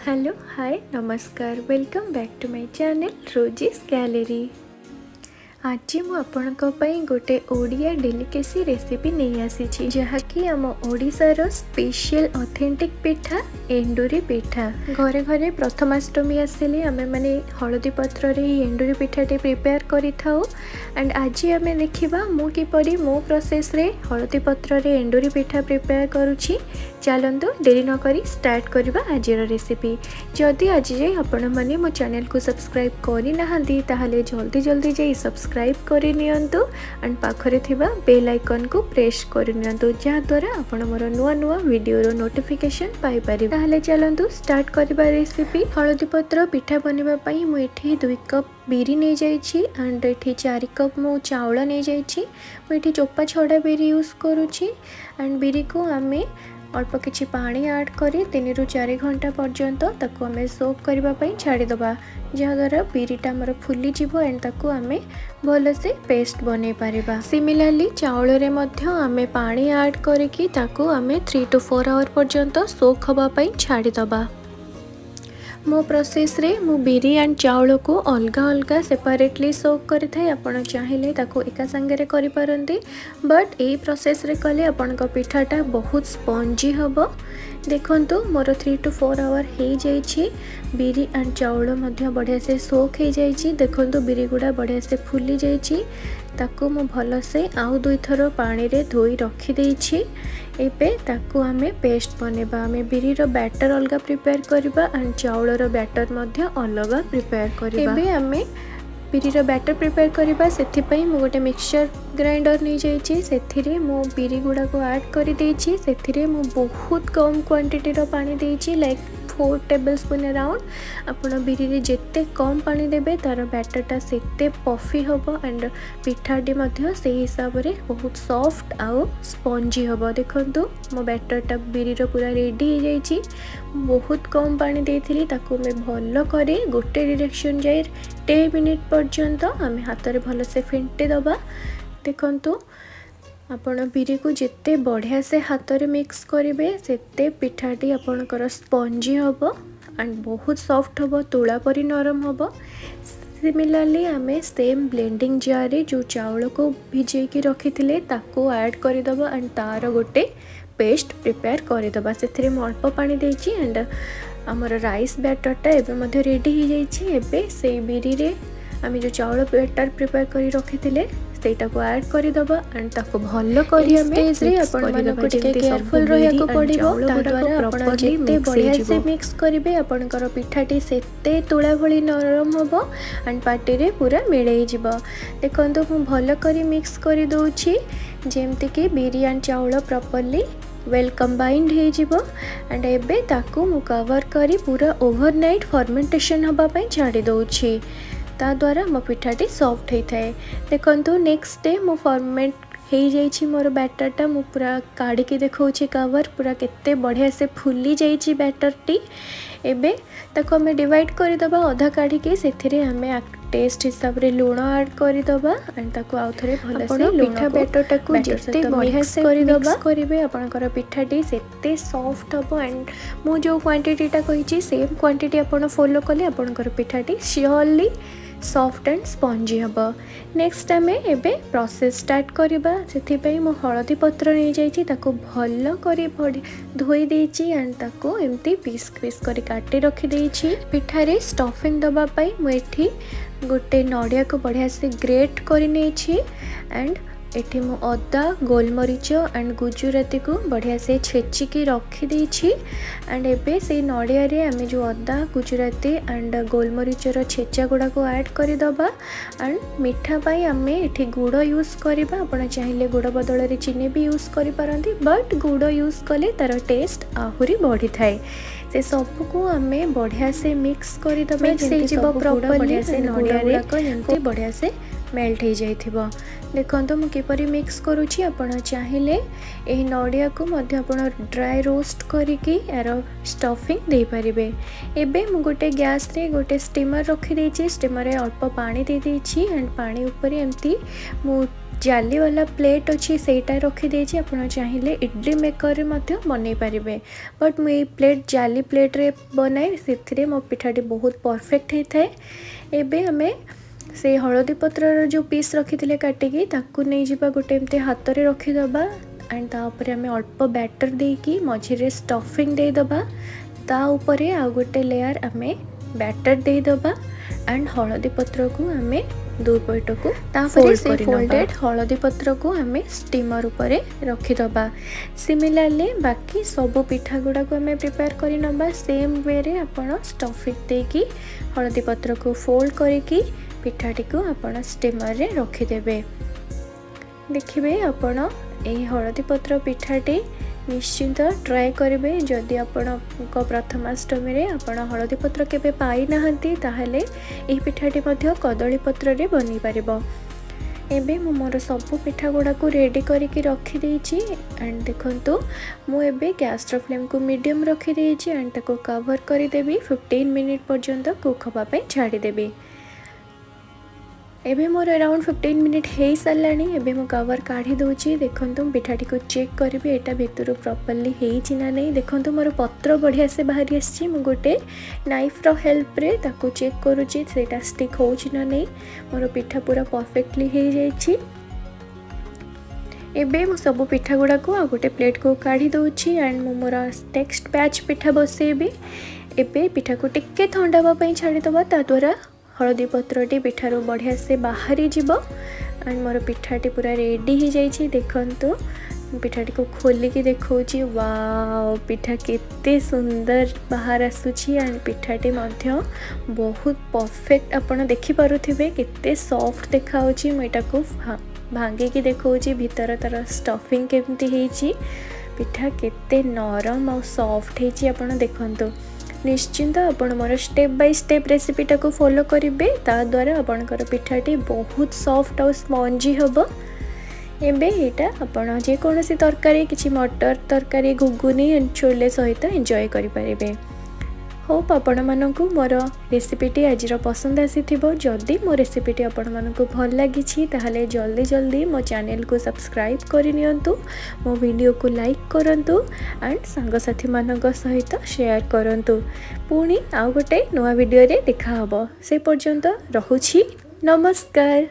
Hello hi नमस्कार welcome back to my channel Rosie's gallery. आज मु आपणक गोटे ओडिया डेलिकेसी रेसिपी नहीं आसी जहाँकि आम ओडिशार स्पेशल ऑथेंटिक पिठा एंडुरी पिठा। घरे घरे प्रथमाष्टमी आसिले आमे माने हळदी पत्र रे एंडुरी पिठाटे प्रिपेयर करि थाउ। एंड आज आमे देखिबा मु किपरि मो प्रोसेस रे हळदी पत्र रे एंडुरी पिठा प्रिपेयर करूची। चलतु डेरी न करी स्टार्ट करबा आजिर रेसिपी। जदि आज जे आपण माने मो चैनल को सब्सक्राइब करि नाहंती ताहले जल्दी जल्दी जे सब्सक्राइब करि नियंतु एंड पाखरे थिबा बेल आइकन को प्रेस करि नियंतु जहा द्वारा आपण मोर नुवा नुवा वीडियो रो नोटिफिकेशन पाई पारि। ताहले चलतु स्टार्ट करबा रेसिपी। हळदी पत्र पिठा बनिबा पई मु एठी 2 कप बिरी नहीं जाइछि एंड एठी 4 कप मु चावल नहीं जाइछि। मु एठी चोपा छड़ा बिरी यूज करूछि एंड बिरी को आमे अल्प किछि पानी ऐड करी 3 ରୁ 4 घंटा पर्यंत ताको आमे सोक करबा पई छाडी दबा जहा द्वारा बिरीटा हमर फुली जीवो एंड ताको आमे भलो से पेस्ट बनै परिबा। सिमिलरली चावल रे मध्य आमे पानी ऐड करिकि ताको आमे 3 to 4 आवर पर्यंत सोक हबा पई छाडी दबा। मो प्रोसेस रे मु बिरी एंड चावल को अलगा अलगा सेपरेटली सोक करि थाए। आपण चाहिले ताको एका संगे करि परंती बट ए प्रोसेस रे कले आपण को पिठाटा बहुत स्पंजी हबो। देखंतु मोर 3 to 4 आवर हे जाइछि। बिरी एंड चावल मध्य बढ़िया से सोक हे जाइछि। देखंतु बिरी गुडा बढ़िया से फुली जाइछि। ताको मु भलो से आउ 2 थरो पानी रे धोई रखी देछि। एबे ताको आमे पेस्ट बनेबा। आमे बिरी रो बैटर अलगा प्रिपेयर करबा एंड चावल रो बैटर मध्य अलगा प्रिपेयर करबा। एबे आमे बिरी रो बैटर प्रिपेयर करबा सेथि पई मु गोटे मिक्सचर ग्राइंडर नै जाइछि। सेथिरे मु बिरी गुडा को ऐड करि देछि। सेथिरे मु बहुत कम क्वांटिटी रो पानी देछि लाइक 4 टेबलस्पून अराउंड। आपण बिरी रे जेते कम पानी देबे तार बैटरटा सेते पफी होबो एंड पिठाटी मध्य से हिसाब रे बहुत सॉफ्ट आउ स्पंजी होबो। देखंतु मो बैटरटा बिरी रो पूरा रेडी हो जाइछि। बहुत कम पानी देथिली ताको मैं भलो करे गोटे डायरेक्शन जाय 10 मिनिट पर्यंत आमे हाथ रे भलो से फेंटे दबा। देखंतु आपण बिरी को जिते बढ़िया से हाथ रे मिक्स करेंगे सेते पिठाटी आपणकर स्पंजी होबो एंड बहुत सॉफ्ट होबो तुला परी नरम होबो। सिमिलरली आमे सेम ब्लेंडिंग जार रे जो चावल को भिजे की रखी थिले ताको ऐड कर दबा एंड तार गोटे पेस्ट प्रिपेयर कर दबा। सेथिरे म अल्प पानी देछि एंड हमर राइस बैटरटा एबे मध्ये रेडी हो जाइछि। एबे से बिरी रे आमे जो चावल बैटर प्रिपेयर करी रखी थिले सेटा को ऐड करि दबा एंड ताको भलो करी स्टेज रे आपण मन को केयरफुल रहया को पड़िबो। ता द्वारा आपण जेते बढ़िया से मिक्स करिवे आपणकर पिठाटी सेते तुळा भली नरम होबो एंड पार्टी रे पूरा मिळेई जिवो। देखंतु मु भलो करी मिक्स करि दोछि जेमति कि बिरी एंड चावल प्रॉपर्ली वेल कंबाइंड हे जिवो एंड एबे ताको मु कवर करी पूरा ओवरनाइट फर्मेंटेशन हबा पई छाडी दोछि। ता द्वारा मो पिठाटी सॉफ्ट होता है। देखंतु नेक्स्ट डे मो फर्मेंट हो जाइछि। मोर बैटरटा मु पूरा काढ़ी के देखौछि कवर पूरा केते बढ़िया से फुली जाइछि बैटरटी। एबे ताको हमें डिवाइड कर दबा अधा काढ़ी के सेथिरे हमें टेस्ट हिसाब रे लूण ऐड कर दबा एंड ताको आउ थरे भलो से पिठा बैटरटा को जेते बढ़िया से कर दबा करिवे आपनकर पिठाटी सेते सॉफ्ट हबो एंड मु जो क्वांटिटीटा कहिछि सेम क्वांटिटी आपण फॉलो कले आपनकर पिठाटी श्योरली सॉफ्ट एंड स्पंजी हबो। नेक्स्ट आमे एबे प्रोसेस स्टार्ट करबा। सेथि पई मो हळदी पत्र नै जाइछि ताको भलो करी धोई देछि एंड ताको एम्ति पीस पीस करी काटी रखी देछि। पिठा रे स्टफिंग दबा पई मु एठी गोटे नडिया को बढ़िया से ग्रेट करी नेछि एंड एठी मु अदा गोलमरीच एंड गुजराती को बढ़िया से छेचिकी रखी देछि एंड एबे से नडिया रे आमे जो अदा गुजराती एंड गोलमरीचर छेचा गुडा को ऐड करि दबा एंड मिठा पाई आमे एठी गुड़ यूज करबा। आपण चाहिले गुड़ बदल रे चीनी भी यूज करि परंती बट गुड़ यूज कले तार टेस्ट आहुरी बढ़ी थाए। से सब को आमे बढ़िया से मिक्स करि दबा से जीव प्रॉपर्ली से नडिया रे जेंति बढ़िया से मेल्ट हो जाइथिबो। देखंतु मु किपरि मिक्स करूछि। आपण चाहिले एही नडिया को मध्य आपण ड्राई रोस्ट करिकि यार स्टफिंग दे परिबे। एबे मु गोटे गैस रे गोटे स्टीमर रखि देछि। स्टीमर रे अल्प पानी दे देछि एंड पानी ऊपर एम्ति मु जाली वाला प्लेट अच्छी सेटा रखी देछि आपण चाहिए इडली मेकर मध्य बनै पारिबे बट मुझे प्लेट जाली प्लेट रे बनाए से मो पिठाटी बहुत परफेक्ट होता है। एबे हमें से हलदी पत्र जो पीस रखी काटिकी ताकू नहीं जीवा गोटे एमती हाथ में रखीदबा एंड तापर आम अल्प बैटर देकी मझे स्टफिंग देदबा ता उपरे आ गोटे लेयर आम बैटर देदबा एंड हलदी पत्र को आम दो पट को फोल्डेड हलदी पत्र को आम स्टीमर उपरे रखीदबा। सिमिलरली बाकी सब पिठा गुड़ा को आम प्रिपेयर कर सेम वे रे आपण स्टफिंग देकी हलदी पत्र को फोल्ड करके पिठाटी को आपण स्टीमर रे रखीदेवे। देखिए आपण यही हलदी पत्र पिठाटी निश्चिंत ट्राए करेंगे जदि आपण प्रथमाष्टमी रे आपण हलदी पत्र केबे पाई नाहंती ताहले एही पिठाटी मध्य कदली पत्र रे बनी पारिबो। एबे मु मोर सब पिठा गुड़ा को रेडी करके रखी देछि एंड देखंतु मु एबे गैस रो फ्लेम को मीडियम रखी देछि एंड ताको कवर करि देबी 15 मिनिट पर्यंत कुक होबा पे छाड़ी देबी। एबे मोर अराउंड 15 मिनिट हो सारानी। एबे मु कवर काढ़ी दूची देखंतु पिठाटी को चेक करी एटा भितर प्रॉपर्ली हेछि ना नहीं। देखंतु मोर पत्र बढ़िया से बाहरी आछि मु गोटे नाइफ रो हेल्प रे ताको चेक करूची सेटा स्टिक होछि ना नहीं। मोर पिठा पूरा परफेक्टली हो जाइछि। एबे मु सब पिठा गुड़ा को आ गोटे प्लेट को काढ़ी दूची एंड मु मोर नेक्स्ट बैच पिठा बसेबी। एबे पिठा को टिके ठंडा पई छाड़ी दबा ता द्वारा हलदी पत्रटी पिठारू बढ़िया से बाहरी जीव एंड मोर पिठाटी पूरा रेडी हो जाइए। देखंतु पिठाटी को खोलिकी देखौची वाओ पिठा केते सुंदर बाहर आसुची एंड पिठाटी मध्य बहुत परफेक्ट आपण देखि पारुथिबे केते सॉफ्ट देखाउची। मु एटा को भांगी देखौची भीतर तार स्टफिंग केमती हेची पिठा केते नरम और सॉफ्ट हेची आपण देखंतु। निश्चिंत आपण मोर स्टेप बाय स्टेप रेसिपीटा को फॉलो करेंगे ता द्वारा आपणकर पिठाटी बहुत सॉफ्ट और स्पंजी हम। एबे एटा आपण जे कोनोसी तरकारी किछि मटर तरकारी घुगुनी एंड छोले सहित एंजॉय करि परिबे। होप आपण मानकु मोर रेसिपीटी आजिर पसंद आसीथिबो। जदि मो रेसिपीटी आपण मानकु भल लागिछि ताहले जल्दी जल्दी मो चैनल को सब्सक्राइब करि नियंतु, मो वीडियो को लाइक करंतु एंड सांगसाथी मानक सहित शेयर करंतु। पुणी आउ गोटे नवा वीडियो रे देखा हबो। से पर्यंत रहुछि नमस्कार।